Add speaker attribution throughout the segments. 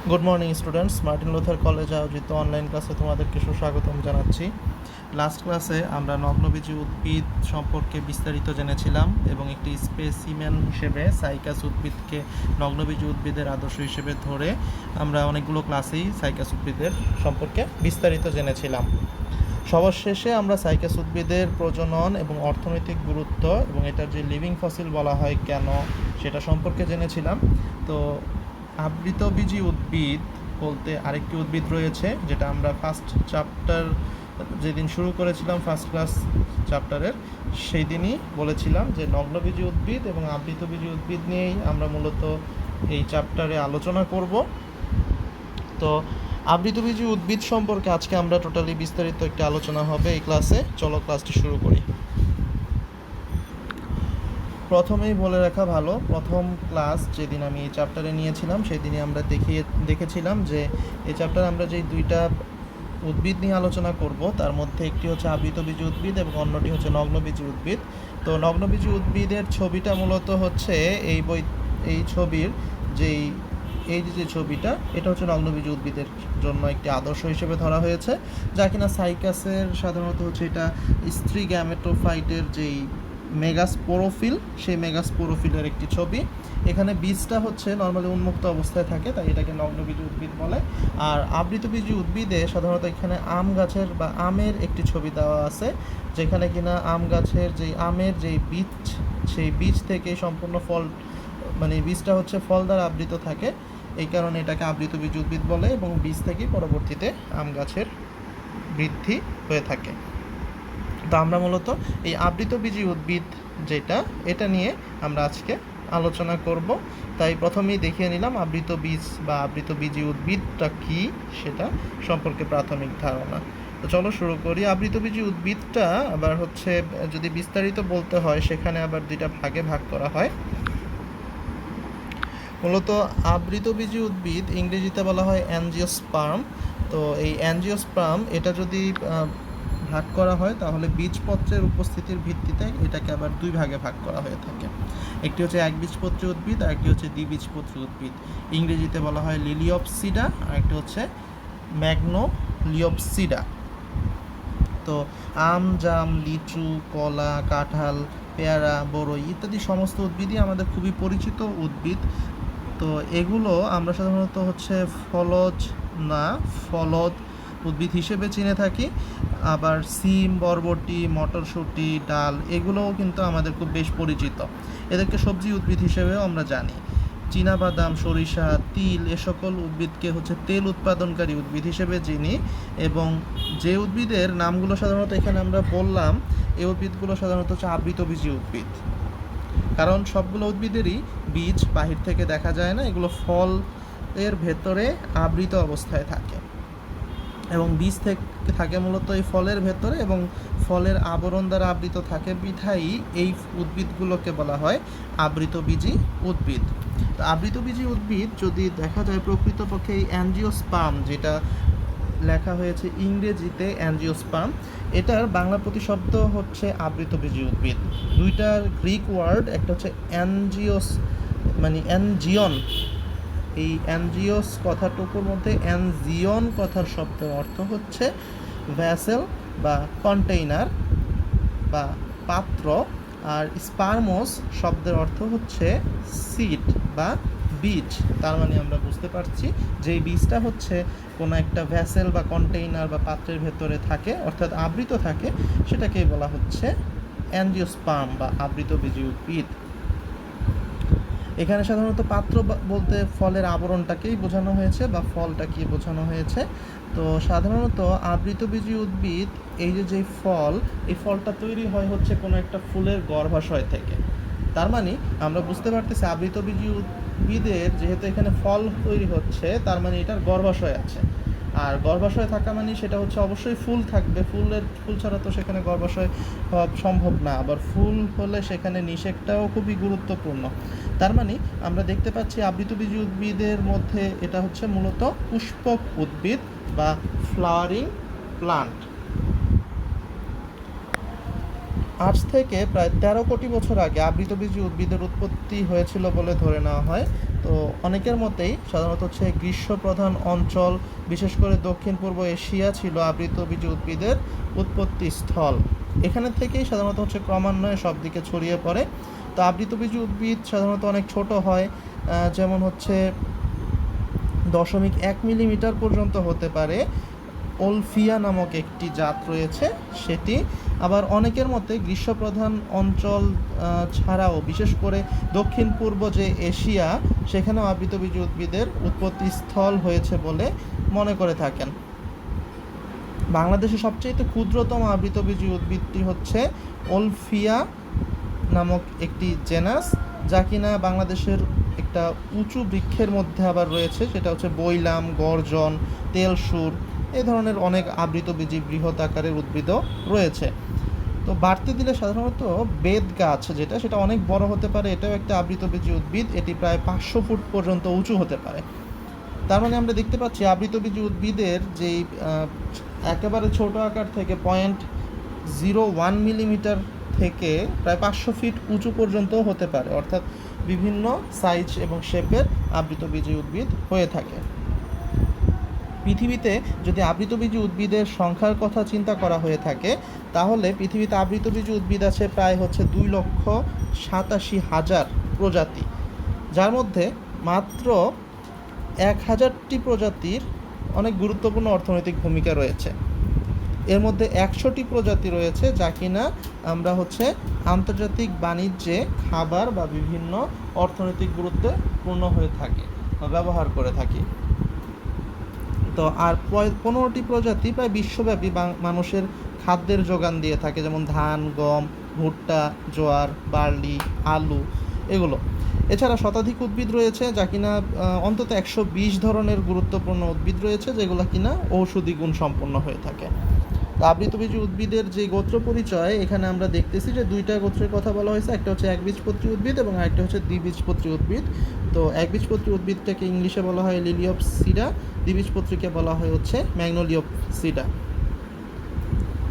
Speaker 1: Good morning students, Martin Luther কলেজে আয়োজিত online ক্লাসে তোমাদেরকে সুস্বাগতম জানাচ্ছি। লাস্ট ক্লাসে আমরা নগ্নবীজী উদ্ভিদ সম্পর্কে বিস্তারিত জেনেছিলাম এবং একটি স্পেসিমেন হিসেবে সাইকাস উদ্ভিদকে নগ্নবীজী উদ্ভিদের আদর্শ হিসেবে ধরে আমরা অনেকগুলো ক্লাসেই সাইকাস উদ্ভিদের সম্পর্কে বিস্তারিত জেনেছিলাম। সবার শেষে আমরা সাইকাস উদ্ভিদের প্রজনন এবং অর্থনৈতিক গুরুত্ব এবং এটার যে লিভিং ফসিল বলা হয় কেন সেটা সম্পর্কে জেনেছিলাম। তো আবৃতবীজী উদ্ভিদ বলতে আরেকটি উদ্ভিদ রয়েছে যেটা আমরা ফার্স্ট চ্যাপ্টার যেদিন শুরু করেছিলাম ফার্স্ট ক্লাস চ্যাপ্টারের সেই দিনই বলেছিলাম যে নগ্নবীজী উদ্ভিদ এবং আবৃতবীজী উদ্ভিদ নিয়েই আমরা মূলত এই চ্যাপ্টারে আলোচনা করব। তো আবৃতবীজী উদ্ভিদ সম্পর্কে আজকে আমরা টোটালি বিস্তারিত একটি আলোচনা হবে এই ক্লাসে। চলো ক্লাসটি শুরু করি। প্রথমেই বলে রাখা ভালো, প্রথম ক্লাস যেদিন আমি এই চ্যাপ্টারে নিয়েছিলাম সেই দিনই আমরা দেখেছিলাম যে এই চ্যাপ্টারে আমরা যেই দুইটা উদ্ভিদ নিয়ে আলোচনা করব তার মধ্যে একটি হচ্ছে আবৃতবীজী উদ্ভিদ এবং অন্যটি হচ্ছে নগ্নবীজী উদ্ভিদ। তো নগ্নবীজী উদ্ভিদের ছবিটা মূলত হচ্ছে এই ছবির যে ছবিটা, এটা হচ্ছে নগ্নবীজী উদ্ভিদের জন্য একটি আদর্শ হিসেবে ধরা হয়েছে, যা কিনা সাইকাসের সাধারণত হচ্ছে এটা স্ত্রী গ্যামেটোফাইটের যেই মেগাস্পোরোফিল, সেই মেগাস্পোরোফিলের একটি ছবি। এখানে বীজটা হচ্ছে নর্মালি উন্মুক্ত অবস্থায় থাকে, তাই এটাকে নগ্নবীজী উদ্ভিদ বলে। আর আবৃতবীজী উদ্ভিদে সাধারণত এখানে আম গাছের বা আমের একটি ছবি দেওয়া আছে, যেখানে কিনা আম গাছের আমের যেই বীজ, সেই বীজ থেকে সম্পূর্ণ ফল, মানে বীজটা হচ্ছে ফল দ্বারা আবৃত থাকে, এই কারণে এটাকে আবৃতবীজী উদ্ভিদ বলে এবং বীজ থেকেই পরবর্তীতে আম গাছের বৃদ্ধি হয়ে থাকে। তো আমরা মূলত এই আবৃতবীজী উদ্ভিদ এটা নিয়ে আমরা আজকে আলোচনা করব। তাই প্রথমেই দেখিয়ে নিলাম আবৃত বীজ বা আবৃতবীজী উদ্ভিদটা কী সেটা সম্পর্কে প্রাথমিক ধারণা। তো চলো শুরু করি। আবৃতবীজী উদ্ভিদটা আবার হচ্ছে যদি বিস্তারিত বলতে হয় সেখানে আবার দুইটা ভাগে ভাগ করা হয়। মূলত আবৃতবীজী উদ্ভিদ ইংরেজিতে বলা হয় অ্যাঞ্জিওস্পার্ম। তো এই অ্যাঞ্জিওস্পার্ম এটা যদি ভাগ করা হয় তাহলে বীজপত্রের উপস্থিতির ভিত্তিতে এটাকে আবার দুই ভাগে ভাগ করা হয়ে থাকে। একটি হচ্ছে একবীজপত্রী উদ্ভিদ আর একটি হচ্ছে দ্বিবীজপত্রী উদ্ভিদ। ইংরেজিতে বলা হয় লিলিওপসিডা আর একটি হচ্ছে ম্যাগনোলিওপসিডা। তো আম, জাম, লিচু, কলা, কাঁঠাল, পেয়ারা, বড়ই ইত্যাদি সমস্ত উদ্ভিদই আমাদের খুবই পরিচিত উদ্ভিদ। তো এগুলো আমরা সাধারণত হচ্ছে ফলদ উদ্ভিদ হিসেবে চিনে থাকি। আবার সিম, বরবটি, মটরশুঁটি, ডাল এগুলোও কিন্তু আমাদের খুব বেশ পরিচিত। এদেরকে সবজি উদ্ভিদ হিসেবেও আমরা জানি। চীনাবাদাম, সরিষা, তিল এ সকল উদ্ভিদকে হচ্ছে তেল উৎপাদনকারী উদ্ভিদ হিসেবে চিনি। এবং যে উদ্ভিদের নামগুলো সাধারণত এখানে আমরা বললাম, এই উদ্ভিদগুলো সাধারণত হচ্ছে আবৃতবীজী উদ্ভিদ, কারণ সবগুলো উদ্ভিদেরই বীজ বাহির থেকে দেখা যায় না, এগুলো ফল এর ভেতরে আবৃত অবস্থায় থাকে এবং বীজ থেকে থাকে মূলত এই ফলের ভেতরে এবং ফলের আবরণ দ্বারা আবৃত থাকে, বিধায়ী এই উদ্ভিদগুলোকে বলা হয় আবৃতবীজী উদ্ভিদ। তো আবৃতবীজী উদ্ভিদ যদি দেখা যায় প্রকৃতপক্ষে এই অ্যাঞ্জিওস্পার্ম, যেটা লেখা হয়েছে ইংরেজিতে অ্যাঞ্জিওস্পার্ম, এটার বাংলা প্রতিশব্দ হচ্ছে আবৃতবীজী উদ্ভিদ। দুইটার গ্রিক ওয়ার্ড, একটা হচ্ছে অ্যাঞ্জিওস মানে অ্যানজিয়ন, এই অ্যানজিওস কথাটুকুর মধ্যে অ্যানজিয়ন কথার শব্দের অর্থ হচ্ছে ভ্যাসেল বা কন্টেইনার বা পাত্র, আর স্পার্মোস শব্দের অর্থ হচ্ছে সিড বা বীজ। তার মানে আমরা বুঝতে পারছি যে এই বীজটা হচ্ছে কোনো একটা ভ্যাসেল বা কন্টেইনার বা পাত্রের ভেতরে থাকে, অর্থাৎ আবৃত থাকে, সেটাকেই বলা হচ্ছে অ্যাঞ্জিওস্পার্ম বা আবৃতবীজী উদ্ভিদ। এখানে সাধারণত পাত্র বলতে ফলের আবরণটাকেই বোঝানো হয়েছে বা ফলটাকে বোঝানো হয়েছে। তো সাধারণত আবৃতবীজী উদ্ভিদ যে ফল, এই ফলটা তৈরি হয় হচ্ছে কোনো একটা ফুলের গর্ভাশয় থেকে। তার মানে আমরা বুঝতে পারতেছি আবৃতবীজী উদ্ভিদের যেহেতু এখানে ফল তৈরি হচ্ছে, তার মানে এটার গর্ভাশয় আছে। আর গর্ভাশয় থাকা মানে সেটা হচ্ছে অবশ্যই ফুল থাকবে, ফুল ছাড়া তো সেখানে গর্ভাশয় হওয়া সম্ভব না। আবার ফুল হলে সেখানে নিষেকটাও খুবই গুরুত্বপূর্ণ। তার মানে আমরা দেখতে পাচ্ছি আবৃতবীজী উদ্ভিদের মধ্যে এটা হচ্ছে মূলত পুষ্পক উদ্ভিদ বা ফ্লাওয়ারিং প্লান্ট। আজ থেকে প্রায় 13 কোটি বছর আগে আবৃতবীজী উদ্ভিদের উৎপত্তি হয়েছিল বলে ধরে নেওয়া হয়। তো অনেকের মতেই সাধারণত হচ্ছে গ্রীষ্মপ্রধান অঞ্চল, বিশেষ করে দক্ষিণ পূর্ব এশিয়া ছিল আবৃতবীজী উদ্ভিদের উৎপত্তি স্থল। এখানে থেকেই সাধারণত হচ্ছে ক্রমান্বয়ে সব দিকে ছড়িয়ে পড়ে। তো আবৃতবীজী উদ্ভিদ সাধারণত অনেক ছোট হয়, যেমন হচ্ছে 0.1 মিলিমিটার পর্যন্ত হতে পারে। ওলফিয়া নামক একটি জাত রয়েছে সেটি। আবার অনেকের মতে গ্রীষ্মপ্রধান অঞ্চল ছাড়াও বিশেষ করে দক্ষিণ পূর্ব যে এশিয়া, সেখানেও আবৃতবীজী উদ্ভিদের উৎপত্তি স্থল হয়েছে বলে মনে করে থাকেন। বাংলাদেশের সবচেয়ে ক্ষুদ্রতম আবৃতবীজী উদ্ভিদটি হচ্ছে ওলফিয়া নামক একটি জেনাস, যা কিনা বাংলাদেশের একটা উঁচু বৃক্ষের মধ্যে আবার রয়েছে, সেটা হচ্ছে বৈলাম, গর্জন, তেলসুর, এই ধরনের অনেক আবৃতবীজী বৃহৎ আকারের উদ্ভিদও রয়েছে। তো বাড়তে দিলে সাধারণত বেত গাছ যেটা, সেটা অনেক বড় হতে পারে, এটাও একটা আবৃতবীজী উদ্ভিদ। এটি প্রায় 500 ফুট পর্যন্ত উঁচু হতে পারে। তার মানে আমরা দেখতে পাচ্ছি আবৃতবীজী উদ্ভিদের যেই একেবারে ছোট আকার থেকে 0.01 মিলিমিটার থেকে প্রায় 500 ফিট উঁচু পর্যন্ত হতে পারে, অর্থাৎ বিভিন্ন সাইজ এবং শেপের আবৃতবীজী উদ্ভিদ হয়ে থাকে। পৃথিবীতে যদি আবৃতবীজী উদ্ভিদের সংখ্যার কথা চিন্তা করা হয়ে থাকে, তাহলে পৃথিবীতে আবৃতবীজী উদ্ভিদ আছে প্রায় হচ্ছে 2,87,000 প্রজাতি, যার মধ্যে মাত্র 1000টি প্রজাতির অনেক গুরুত্বপূর্ণ অর্থনৈতিক ভূমিকা রয়েছে। এর মধ্যে 100টি প্রজাতি রয়েছে যা কিনা আমরা হচ্ছে আন্তর্জাতিক বাণিজ্যে খাবার বা বিভিন্ন অর্থনৈতিক গুরুত্বপূর্ণ হয়ে থাকে বা ব্যবহার করে থাকি। তো আর 15টি প্রজাতি প্রায় বিশ্বব্যাপী মানুষের খাদ্যের যোগান দিয়ে থাকে, যেমন ধান, গম, ভুট্টা, জোয়ার, বার্লি, আলু, এগুলো। এছাড়া শতাধিক উদ্ভিদ রয়েছে যা কিনা অন্তত 120 ধরনের গুরুত্বপূর্ণ উদ্ভিদ রয়েছে, যেগুলো কিনা ঔষধি গুণ সম্পন্ন হয়ে থাকে। আবৃতবীজী উদ্ভিদের যে গোত্র পরিচয়, এখানে আমরা দেখতেছি যে দুইটা গোত্রের কথা বলা হয়েছে, একটা হচ্ছে একবীজপত্রী উদ্ভিদ এবং আরেকটা হচ্ছে দ্বিবীজপত্রী উদ্ভিদ। তো একবীজপত্রী উদ্ভিদটাকে ইংলিশে বলা হয় লিলিওপসিডা, দ্বিবীজপত্রীকে বলা হয় হচ্ছে ম্যাগনোলিওপসিডা।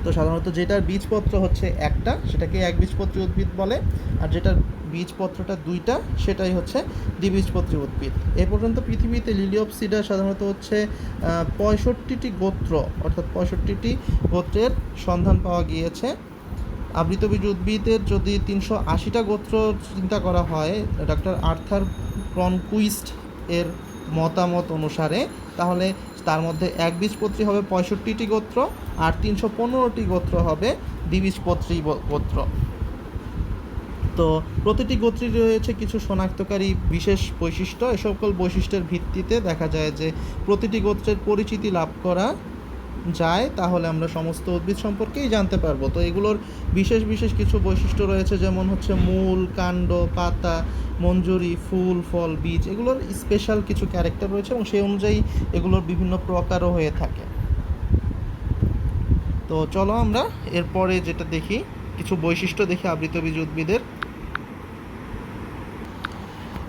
Speaker 1: তো সাধারণত যেটার বীজপত্র হচ্ছে একটা, সেটাকে একবীজপত্রী উদ্ভিদ বলে, আর যেটার বীজপত্রটা দুইটা, সেটাই হচ্ছে দ্বিবীজপত্রী উদ্ভিদ। এ পর্যন্ত পৃথিবীতে লিলিওপসিডা সাধারণত হচ্ছে 65টি গোত্র, অর্থাৎ 65টি গোত্রের সন্ধান পাওয়া গিয়েছে। আবৃতবীজী উদ্ভিদের যদি 380টা গোত্র চিন্তা করা হয় ডক্টর আর্থার ক্রনকুইস্ট এর মতামত অনুসারে, তাহলে তার মধ্যে একবীজপত্রী হবে 65টি গোত্র আর 315টি গোত্র হবে দ্বিবীজপত্রী গোত্র। তো প্রতিটি গোত্রের রয়েছে কিছু শনাক্তকারী বিশেষ বৈশিষ্ট্য। এ সকল বৈশিষ্ট্যের ভিত্তিতে দেখা যায় যে প্রতিটি গোত্রের পরিচিতি লাভ করা যায়, তাহলে আমরা সমস্ত উদ্ভিদ সম্পর্কেই জানতে পারবো। তো এগুলোর বিশেষ বিশেষ কিছু বৈশিষ্ট্য রয়েছে, যেমন হচ্ছে মূল, কাণ্ড, পাতা, মঞ্জরি, ফুল, ফল, বীজ, এগুলোর স্পেশাল কিছু ক্যারেক্টার রয়েছে এবং সেই অনুযায়ী এগুলোর বিভিন্ন প্রকারও হয়ে থাকে। তো চলো আমরা এরপরে যেটা দেখি, কিছু বৈশিষ্ট্য দেখি আবৃতবীজী উদ্ভিদের।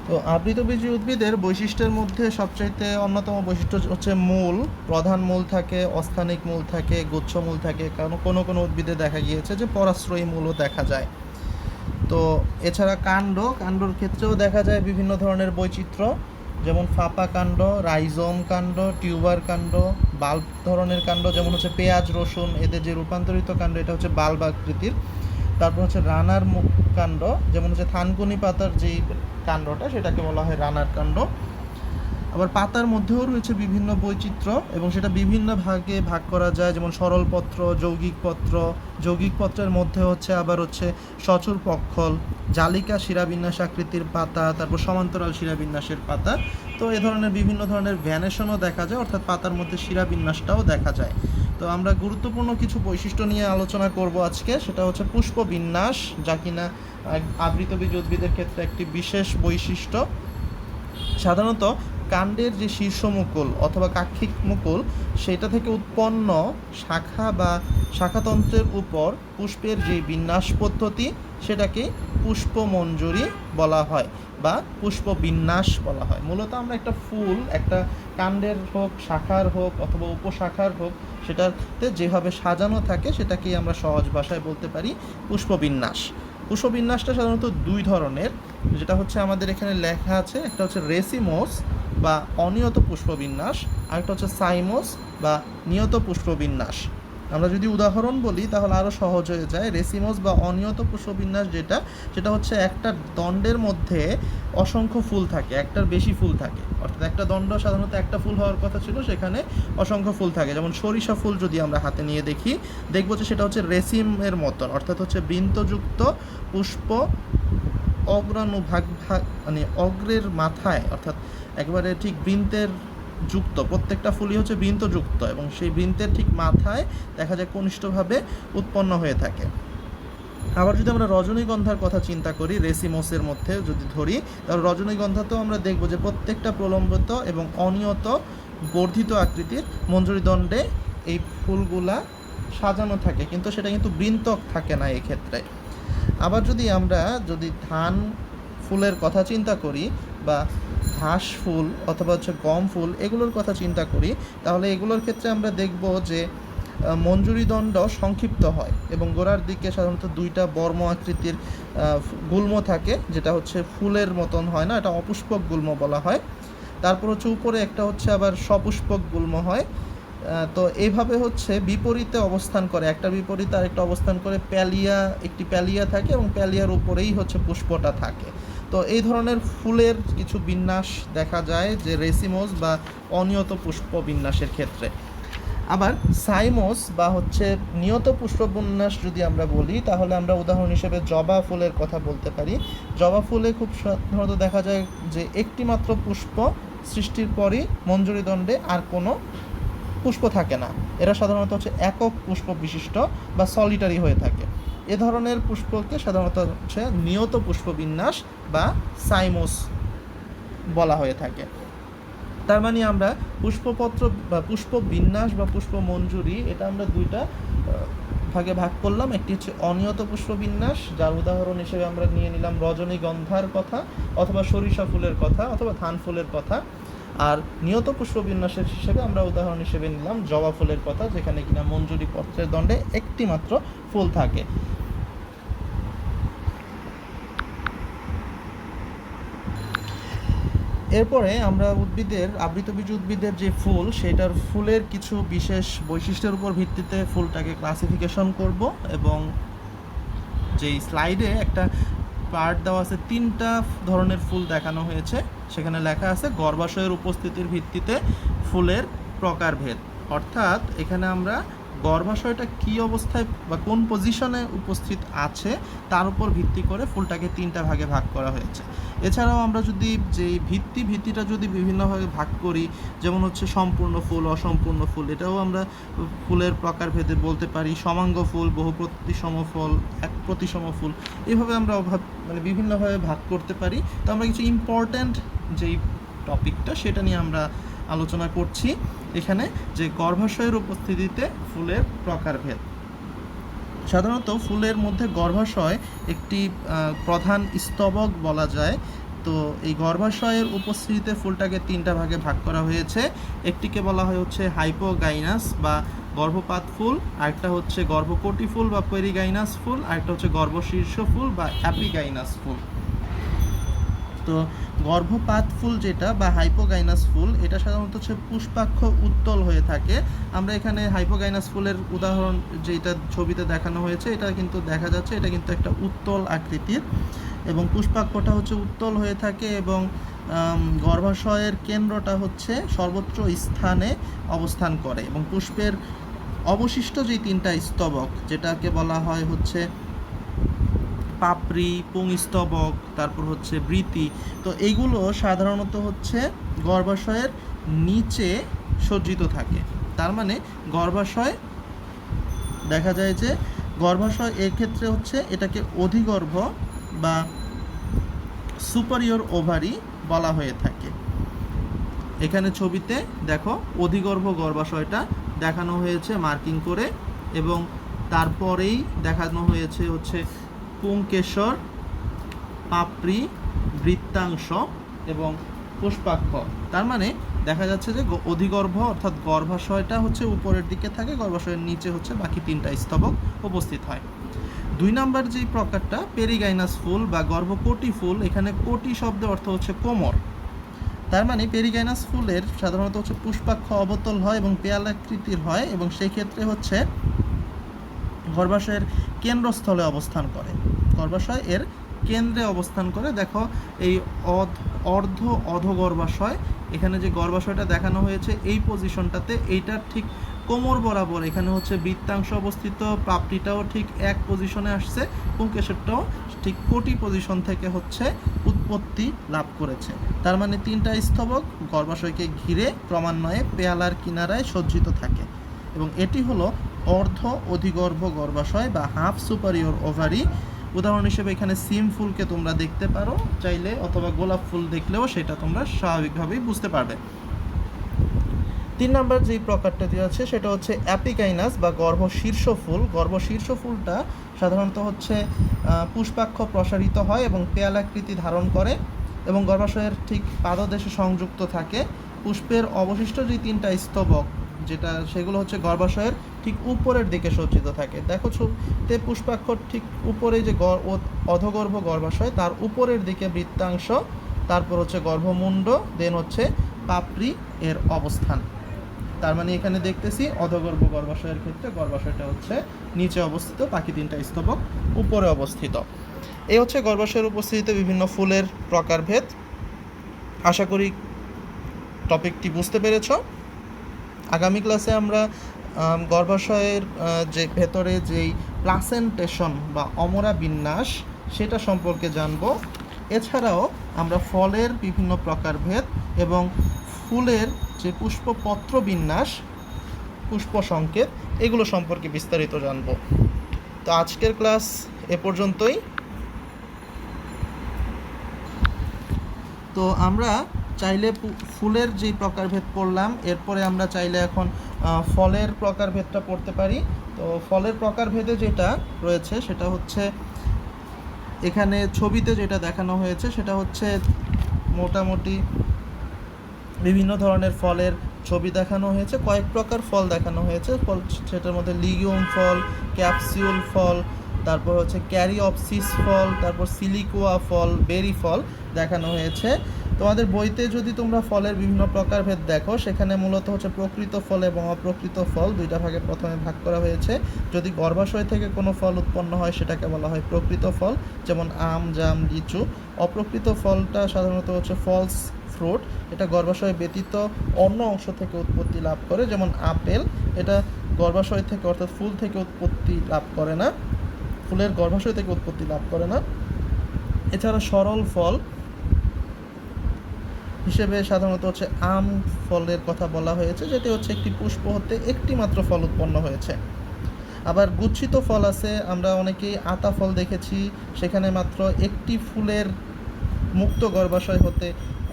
Speaker 1: তো আবৃতবীজী উদ্ভিদের বৈশিষ্ট্যের মধ্যে সবচাইতে অন্যতম বৈশিষ্ট্য হচ্ছে মূল। প্রধান মূল থাকে, অস্থানিক মূল থাকে, গুচ্ছ মূল থাকে, কারণ কোনো কোনো উদ্ভিদে দেখা গিয়েছে যে পরাশ্রয়ী মূলও দেখা যায়। তো এছাড়া কাণ্ডর ক্ষেত্রেও দেখা যায় বিভিন্ন ধরনের বৈচিত্র্য, যেমন ফাঁপা কাণ্ড, রাইজোম কাণ্ড, টিউবার কাণ্ড, বাল্ব ধরনের কাণ্ড, যেমন হচ্ছে পেঁয়াজ, রসুন, এদের যে রূপান্তরিত কাণ্ড এটা হচ্ছে বাল্ব আকৃতির। তারপর হচ্ছে রানার কাণ্ড, যেমন হচ্ছে থানকুনি পাতার যেই কাণ্ডটা, সেটাকে বলা হয় রানার কাণ্ড। আবার পাতার মধ্যেও রয়েছে বিভিন্ন বৈচিত্র্য এবং সেটা বিভিন্ন ভাগে ভাগ করা যায়, যেমন সরল পত্র, যৌগিক পত্র। যৌগিক পত্রের মধ্যে হচ্ছে আবার হচ্ছে সচল পক্ষল, জালিকা শিরাবিন্যাস আকৃতির পাতা, তারপর সমান্তরাল শিরাবিন্যাসের পাতা। তো এ ধরনের বিভিন্ন ধরনের ভ্যানেশনও দেখা যায়, অর্থাৎ পাতার মধ্যে শিরাবিন্যাসটাও দেখা যায়। তো আমরা গুরুত্বপূর্ণ কিছু বৈশিষ্ট্য নিয়ে আলোচনা করব আজকে, সেটা হচ্ছে পুষ্পবিন্যাস, যা কিনা আবৃতবীজী উদ্ভিদের ক্ষেত্রে একটি বিশেষ বৈশিষ্ট্য। সাধারণত কাণ্ডের যে শীর্ষ মুকুল অথবা কাক্ষিক মুকুল, সেটা থেকে উৎপন্ন শাখা বা শাখাতন্ত্রের উপর পুষ্পের যে বিন্যাস পদ্ধতি, সেটাকে পুষ্পমঞ্জরি বলা হয় বা পুষ্পবিন্যাস বলা হয়। মূলত আমরা একটা ফুল, একটা কাণ্ডের হোক, শাখার হোক অথবা উপশাখার হোক, সেটাতে যেভাবে সাজানো থাকে সেটাকেই আমরা সহজ ভাষায় বলতে পারি পুষ্পবিন্যাস। পুষ্পবিন্যাসটা সাধারণত দুই ধরনের, যেটা হচ্ছে আমাদের এখানে লেখা আছে, একটা হচ্ছে রেসিমোস বা অনিয়ত পুষ্পবিন্যাস, আরেকটা হচ্ছে সাইমোস বা নিয়ত পুষ্পবিন্যাস। আমরা যদি উদাহরণ বলি তাহলে আরও সহজ হয়ে যায়। রেসিমোস বা অনিয়ত পুষ্পবিন্যাস সেটা হচ্ছে একটা দণ্ডের মধ্যে অসংখ্য ফুল থাকে, একটার বেশি ফুল থাকে, অর্থাৎ একটা দণ্ড সাধারণত একটা ফুল হওয়ার কথা ছিল, সেখানে অসংখ্য ফুল থাকে। যেমন সরিষা ফুল যদি আমরা হাতে নিয়ে দেখবো যে সেটা হচ্ছে রেসিমের মতন, অর্থাৎ হচ্ছে বৃন্তযুক্ত পুষ্প অগ্রানুভাগ মানে অগ্রের মাথায়, অর্থাৎ একেবারে ঠিক বৃন্তের যুক্ত, প্রত্যেকটা ফুলই হচ্ছে বৃন্তযুক্ত এবং সেই বৃন্তের ঠিক মাথায় দেখা যায় কনিষ্ঠভাবে উৎপন্ন হয়ে থাকে। আবার যদি আমরা রজনীগন্ধার কথা চিন্তা করি, রেসিমোসের মধ্যে যদি ধরি, তাহলে রজনীগন্ধাতেও আমরা দেখব যে প্রত্যেকটা প্রলম্বিত এবং অনিয়ত বর্ধিত আকৃতির মঞ্জুরি দণ্ডে এই ফুলগুলা সাজানো থাকে, কিন্তু সেটা কিন্তু বৃন্তক থাকে না এক্ষেত্রে। আবার আমরা ধান ফুলের কথা চিন্তা করি বা ঘাস ফুল অথবা হচ্ছে গম ফুল, এগুলোর কথা চিন্তা করি, তাহলে এগুলোর ক্ষেত্রে আমরা দেখব যে মঞ্জুরি দণ্ড সংক্ষিপ্ত হয় এবং গোড়ার দিকে সাধারণত দুইটা বর্ম আকৃতির গুল্ম থাকে, যেটা হচ্ছে ফুলের মতন হয় না, এটা অপুষ্পক গুল্ম বলা হয়। তারপর হচ্ছে উপরে একটা হচ্ছে আবার সপুষ্পক গুল্ম হয়। তো এইভাবে হচ্ছে বিপরীতে অবস্থান করে, একটা বিপরীতে আরেকটা অবস্থান করে একটি প্যালিয়া থাকে এবং প্যালিয়ার উপরেই হচ্ছে পুষ্পটা থাকে। তো এই ধরনের ফুলের কিছু বিন্যাস দেখা যায় যে রেসিমোস বা অনিয়ত পুষ্প বিন্যাসের ক্ষেত্রে। আবার সাইমোস বা হচ্ছে নিয়ত পুষ্পবিন্যাস যদি আমরা বলি, তাহলে আমরা উদাহরণ হিসেবে জবা ফুলের কথা বলতে পারি। জবা ফুলে খুব সাধারণত দেখা যায় যে একটি মাত্র পুষ্প সৃষ্টির পরই মঞ্জুরি দণ্ডে আর কোনো পুষ্প থাকে না, এরা সাধারণত হচ্ছে একক পুষ্প বিশিষ্ট বা সলিটারি হয়ে থাকে। এ ধরনের পুষ্পকে সাধারণত হচ্ছে নিয়ত পুষ্পবিন্যাস বা সাইমোস বলা হয়ে থাকে। তার মানে আমরা পুষ্পপত্র বা পুষ্পবিন্যাস বা পুষ্পমঞ্জুরি, এটা আমরা দুইটা ভাগে ভাগ করলাম। একটি হচ্ছে অনিয়ত পুষ্পবিন্যাস, যার উদাহরণ হিসেবে আমরা নিয়ে নিলাম রজনীগন্ধার কথা অথবা সরিষা ফুলের কথা অথবা ধান ফুলের কথা। আর নিয়ত পুষ্পবিন্যাসের হিসেবে আমরা উদাহরণ হিসেবে নিলাম জবা ফুলের কথা, যেখানে কিনা মঞ্জুরি পত্রের দণ্ডে একটি মাত্র ফুল থাকে। এরপরে আমরা আবৃতবীজ উদ্ভিদের যে ফুল, সেটার ফুলের কিছু বিশেষ বৈশিষ্ট্যের উপর ভিত্তিতে ফুলটাকে ক্লাসিফিকেশন করব। এবং যেই স্লাইডে একটা পার্ট দেওয়া আছে, 3টা ধরনের ফুল দেখানো হয়েছে, সেখানে লেখা আছে গর্ভাশয়ের উপস্থিতির ভিত্তিতে ফুলের প্রকারভেদ। অর্থাৎ এখানে আমরা গর্ভাশয়টা কী অবস্থায় বা কোন পজিশনে উপস্থিত আছে তার উপর ভিত্তি করে ফুলটাকে 3টা ভাগে ভাগ করা হয়েছে। এছাড়াও আমরা যদি যেই ভিত্তিটা যদি বিভিন্নভাবে ভাগ করি, যেমন হচ্ছে সম্পূর্ণ ফুল, অসম্পূর্ণ ফুল, এটাও আমরা ফুলের প্রকারভেদে বলতে পারি। সমাঙ্গ ফুল, বহু প্রতিসম ফুল, এক প্রতিসম ফুল, এইভাবে আমরা বিভিন্নভাবে ভাগ করতে পারি। তো আমরা কিছু ইম্পর্ট্যান্ট যেই টপিকটা সেটা নিয়ে আমরা আলোচনা করছি এখানে, যে গর্ভাশয়ের উপস্থিতিতে ফুলের প্রকারভেদ। সাধারণত ফুলের মধ্যে গর্ভাশয় একটি প্রধান স্তবক বলা যায়। তো এই গর্ভাশয়ের উপস্থিতিতে ফুলটাকে 3টা ভাগে ভাগ করা হয়েছে। একটিকে বলা হয় হচ্ছে হাইপোগাইনাস বা গর্ভপাত ফুল, আরেকটা হচ্ছে গর্ভকোটি ফুল বা পেরিগাইনাস ফুল, আরেকটা হচ্ছে গর্ভশীর্ষ ফুল বা অ্যাপিগাইনাস ফুল। তো গর্ভপাত ফুল যেটা বা হাইপোগাইনাস ফুল, এটা সাধারণত হচ্ছে পুষ্পাক্ষ উত্তল হয়ে থাকে। আমরা এখানে হাইপোগাইনাস ফুলের উদাহরণ যেটা ছবিতে দেখানো হয়েছে, এটা কিন্তু দেখা যাচ্ছে এটা কিন্তু একটা উত্তল আকৃতির এবং পুষ্পাক্ষটা হচ্ছে উত্তল হয়ে থাকে এবং গর্ভাশয়ের কেন্দ্রটা হচ্ছে সর্বোচ্চ স্থানে অবস্থান করে এবং পুষ্পের অবশিষ্ট যে 3টা স্তবক, যেটাকে বলা হয় হচ্ছে পাপড়ি, পুংস্তবক, তারপর হচ্ছে বৃতি, তো এইগুলো সাধারণত হচ্ছে গর্ভাশয়ের নিচে সজ্জিত থাকে। তার মানে গর্ভাশয় দেখা যায় যে গর্ভাশয় এর ক্ষেত্রে হচ্ছে এটাকে অধিগর্ভ বা সুপারিয়র ওভারি বলা হয়ে থাকে। এখানে ছবিতে দেখো অধিগর্ভ গর্ভাশয়টা দেখানো হয়েছে মার্কিং করে, এবং তারপরেই দেখানো হয়েছে হচ্ছে পুংকেশর পাপড়ি, বৃত্তাংশ এবং পুষ্পাক্ষ। তার মানে দেখা যাচ্ছে যে অধিগর্ভ অর্থাৎ গর্ভাশয়টা হচ্ছে উপরের দিকে থাকে, গর্ভাশয়ের নিচে হচ্ছে বাকি 3টা স্তবক উপস্থিত হয়। 2 নম্বর যেই প্রকারটা পেরিগাইনাস ফুল বা গর্ভকোটি ফুল, এখানে কোটি শব্দের অর্থ হচ্ছে কোমর। তার মানে পেরিগাইনাস ফুলের সাধারণত হচ্ছে পুষ্পাক্ষ অবতল হয় এবং পেয়ালাকৃতির হয়, এবং সেই ক্ষেত্রে হচ্ছে গর্ভাশয়ের কেন্দ্রস্থলে অবস্থান করে, গর্ভাশয় এর কেন্দ্রে অবস্থান করে। দেখো এই অর্ধ অধগর্ভাশয়, এখানে যে গর্ভাশয়টা দেখানো হয়েছে এই পজিশনটাতে, এইটার ঠিক কোমর বরাবর এখানে হচ্ছে বৃত্তাংশ অবস্থিত, পাপড়িটাও ঠিক এক পজিশনে আসছে, পুংকেশরটাও ঠিক কোটি পজিশন থেকে হচ্ছে উৎপত্তি লাভ করেছে। তার মানে 3টা স্তবক গর্ভাশয়কে ঘিরে ক্রমান্বয়ে পেয়ালার কিনারায় সজ্জিত থাকে, এবং এটি হলো অর্ধ অধিগর্ভ গর্ভাশয় বা হাফ সুপারিয়র ওভারি। উদাহরণ হিসেবে এখানে সিম ফুলকে তোমরা দেখতে পারো চাইলে, অথবা গোলাপ ফুল দেখলেও সেটা তোমরা স্বাভাবিকভাবেই বুঝতে পারবে। 3 নম্বর যেই প্রকারটা দেওয়া আছে সেটা হচ্ছে অ্যাপিকাইনাস বা গর্ভশীর্ষ ফুল। গর্ভশীর্ষ ফুলটা সাধারণত হচ্ছে পুষ্পাক্ষ প্রসারিত হয় এবং পেয়ালাকৃতি ধারণ করে এবং গর্ভাশয়ের ঠিক পাদদেশে সংযুক্ত থাকে। পুষ্পের অবশিষ্ট যে 3টা স্তবক যেটা, সেগুলো হচ্ছে গর্ভাশয়ের ঠিক উপরের দিকে সজ্জিত থাকে। দেখো ছবিতে পুষ্পাক্ষর ঠিক উপরে যে অধগর্ভ গর্ভাশয়, তার উপরের দিকে বৃত্তাংশ, তারপর হচ্ছে গর্ভমুণ্ড, দেন হচ্ছে পাপড়ি এর অবস্থান। তার মানে এখানে দেখতেছি অধগর্ভ গর্ভাশয়ের ক্ষেত্রে গর্ভাশয়টা হচ্ছে নিচে অবস্থিত, বাকি 3টা স্তবক উপরে অবস্থিত। এই হচ্ছে গর্ভাশয়ের উপস্থিতিতে বিভিন্ন ফুলের প্রকারভেদ। আশা করি টপিকটি বুঝতে পেরেছ। আগামী ক্লাসে আমরা গর্ভাশয়ের যে ভেতরে যেই প্লাসেন্টেশন বা অমরা বিন্যাস সেটা সম্পর্কে জানব। এছাড়াও আমরা ফলের বিভিন্ন প্রকারভেদ এবং ফুলের যে পুষ্পপত্র বিন্যাস, পুষ্প সংকেত, এগুলো সম্পর্কে বিস্তারিত জানব। তো আজকের ক্লাস এ পর্যন্তই। তো আমরা চাইলে ফুলের যে প্রকারভেদ পড়লাম, এরপরে আমরা চাইলে এখন ফলের প্রকারভেদটা পড়তে পারি। তো ফলের প্রকারভেদে যেটা রয়েছে সেটা হচ্ছে এখানে ছবিতে যেটা দেখানো হয়েছে সেটা হচ্ছে মোটামুটি বিভিন্ন ধরনের ফলের ছবি দেখানো হয়েছে, কয়েক প্রকার ফল দেখানো হয়েছে। ফল সেটার মধ্যে লিগিউম ফল, ক্যাপসিউল ফল, তারপর হচ্ছে ক্যারিওপসিস ফল, তারপর সিলিকোয়া ফল, বেরি ফল দেখানো হয়েছে। তোমাদের বইতে যদি তোমরা ফলের বিভিন্ন প্রকারভেদ দেখো, সেখানে মূলত হচ্ছে প্রকৃত ফল এবং অপ্রকৃত ফল 2টা ভাগে প্রথমে ভাগ করা হয়েছে। যদি গর্ভাশয় থেকে কোনো ফল উৎপন্ন হয় সেটাকে বলা হয় প্রকৃত ফল, যেমন আম, জাম, লিচু। অপ্রকৃত ফলটা সাধারণত হচ্ছে ফলস ফ্রুট, এটা গর্ভাশয় ব্যতীত অন্য অংশ থেকে উৎপত্তি লাভ করে, যেমন আপেল। এটা গর্ভাশয় থেকে অর্থাৎ ফুল থেকে উৎপত্তি লাভ করে না, ফুলের গর্ভাশয় থেকে উৎপত্তি লাভ করে না। এছাড়া সরল ফল হিসেবে সাধারণত হচ্ছে আম ফলের কথা বলা হয়েছে, যেটি হচ্ছে একটি পুষ্প হতে একটি মাত্র ফল উৎপন্ন হয়েছে। আবার গুচ্ছিত ফল আছে, আমরা অনেকেই আতা ফল দেখেছি, সেখানে মাত্র একটি ফুলের মুক্ত গর্ভাশয় হতে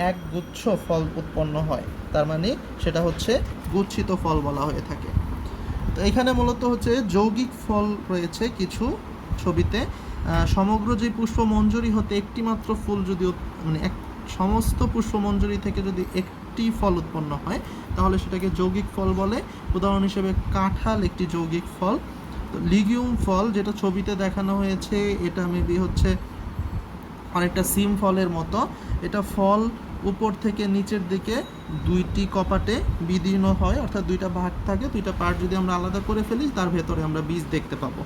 Speaker 1: এক গুচ্ছ ফল উৎপন্ন হয়, তার মানে সেটা হচ্ছে গুচ্ছিত ফল বলা হয়ে থাকে। তো এখানে মূলত হচ্ছে যৌগিক ফল রয়েছে কিছু ছবিতে। সমগ্র যে পুষ্পমঞ্জরি হতে একটি মাত্র ফুল যদি মানে সমস্ত পুষ্পমঞ্জরি থেকে যদি একটি ফল উৎপন্ন হয় তাহলে সেটাকে যৌগিক ফল বলে। উদাহরণ হিসেবে কাঁঠাল একটি যৌগিক ফল। তো লিগিউম ফল যেটা ছবিতে দেখানো হয়েছে, এটা মেবি হচ্ছে অনেকটা সিম ফলের মতো। এটা ফল উপর থেকে নিচের দিকে 2টি কপাটে বিদীর্ণ হয়, অর্থাৎ 2টা ভাগ থাকে, 2টা পার্ট যদি আমরা আলাদা করে ফেলি তার ভেতরে আমরা বীজ দেখতে পাবো।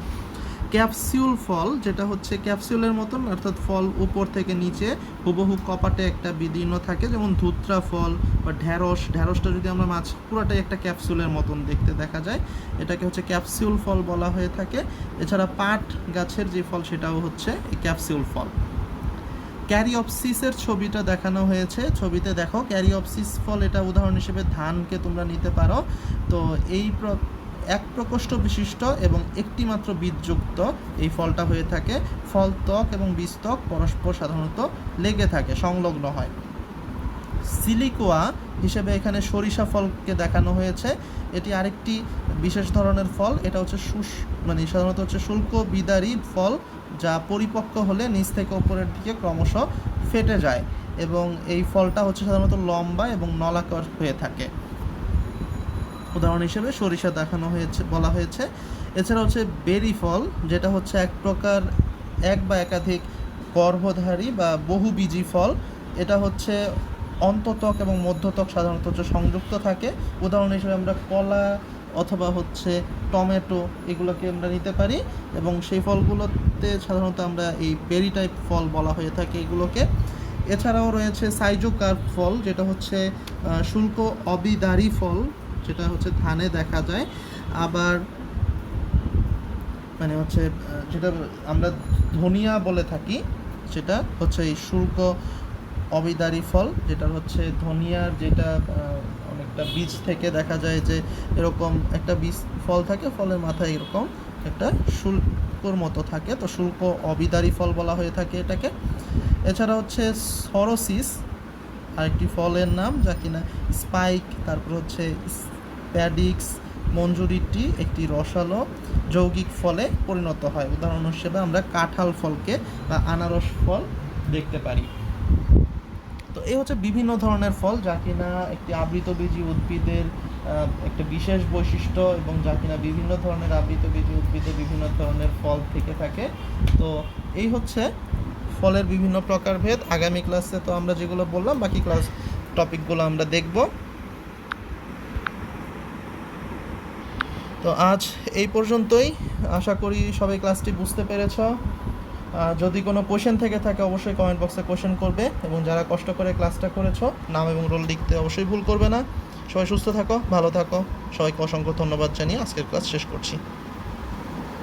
Speaker 1: ক্যাপসিউল ফল যেটা হচ্ছে ক্যাপসিউলের মতন, অর্থাৎ ফল উপর থেকে নিচে হুবহু কপাটে একটা বিদীর্ণ থাকে, যেমন ধুত্রা ফল বা ঢ্যাঁড়সটা যদি আমরা পুরোটাই একটা ক্যাপসিউলের মতন দেখতে দেখা যায়, এটাকে হচ্ছে ক্যাপসিউল ফল বলা হয়ে থাকে। এছাড়া পাট গাছের যে ফল সেটাও হচ্ছে এই ক্যাপসিউল ফল। ক্যারিওপসিসের ছবিটা দেখানো হয়েছে, ছবিতে দেখো ক্যারিওপসিস ফল, এটা উদাহরণ হিসেবে ধানকে তোমরা নিতে পারো। তো এই এক প্রকোষ্ঠ বিশিষ্ট এবং একটি মাত্র বীজযুক্ত এই ফলটা হয়ে থাকে। ফল ত্বক এবং বীজত্বক পরস্পর সাধারণত লেগে থাকে, সংলগ্ন হয়। সিলিকোয়া হিসেবে এখানে সরিষা ফলকে দেখানো হয়েছে। এটি আরেকটি বিশেষ ধরনের ফল, এটা হচ্ছে সাধারণত হচ্ছে শুষ্ক বিদারী ফল, যা পরিপক্ক হলে নিচ থেকে উপরের দিকে ক্রমশ ফেটে যায়, এবং এই ফলটা হচ্ছে সাধারণত লম্বা এবং নলাকার হয়ে থাকে। উদাহরণ হিসেবে সরিষা দেখানো হয়েছে, বলা হয়েছে। এছাড়া হচ্ছে বেরি ফল, যেটা হচ্ছে এক প্রকার এক বা একাধিক গর্ভধারী বা বহুবীজী ফল। এটা হচ্ছে অন্তত্বক এবং মধ্যত্বক সাধারণত হচ্ছে সংযুক্ত থাকে। উদাহরণ হিসেবে আমরা কলা অথবা হচ্ছে টমেটো এগুলোকে আমরা নিতে পারি, এবং সেই ফলগুলোতে সাধারণত আমরা এই বেরি টাইপ ফল বলা হয়ে থাকে এগুলোকে। এছাড়াও রয়েছে সাইজোকার্প ফল, যেটা হচ্ছে শুল্ক অবিদারী ফল, যেটা হচ্ছে ধানে দেখা যায়। আবার মানে হচ্ছে যেটা আমরা ধনিয়া বলে থাকি, সেটা হচ্ছে এই শুল্ক অবিদারী ফল, যেটা হচ্ছে ধনিয়ার যেটা অনেকটা বীজ থেকে দেখা যায় যে এরকম একটা বীজ ফল থাকে, ফলের মাথায় এরকম একটা শুল্কর মতো থাকে, তো শুল্ক অবিদারী ফল বলা হয়ে থাকে এটাকে। এছাড়া হচ্ছে সরোসিস আরেকটি ফলের নাম, যা কিনা স্পাইক, তারপর হচ্ছে স্প্যাডিক্স মঞ্জুরিটি একটি রসালো যৌগিক ফলে পরিণত হয়। উদাহরণ হিসেবে আমরা কাঁঠাল ফলকে বা আনারস ফল দেখতে পারি। তো এই হচ্ছে বিভিন্ন ধরনের ফল, যা কিনা একটি আবৃতবীজী উদ্ভিদের একটা বিশেষ বৈশিষ্ট্য, এবং যা কিনা বিভিন্ন ধরনের আবৃতবীজী উদ্ভিদে বিভিন্ন ধরনের ফল থেকে থাকে। তো এই হচ্ছে ফলের বিভিন্ন প্রকারভেদ। আগামী ক্লাসে তো আমরা যেগুলো বললাম, বাকি ক্লাস টপিকগুলো আমরা দেখব। তো আজ এই পর্যন্তই, আশা করি সবাই ক্লাসটি বুঝতে পেরেছ। যদি কোনো কোশ্চেন থেকে থাকে অবশ্যই কমেন্ট বক্সে কোশ্চেন করবে, এবং যারা কষ্ট করে ক্লাসটা করেছো নাম এবং রোল লিখতে অবশ্যই ভুল করবে না। সবাই সুস্থ থাকো, ভালো থাকো, সবাইকে অসংখ্য ধন্যবাদ জানিয়ে আজকের ক্লাস শেষ করছি।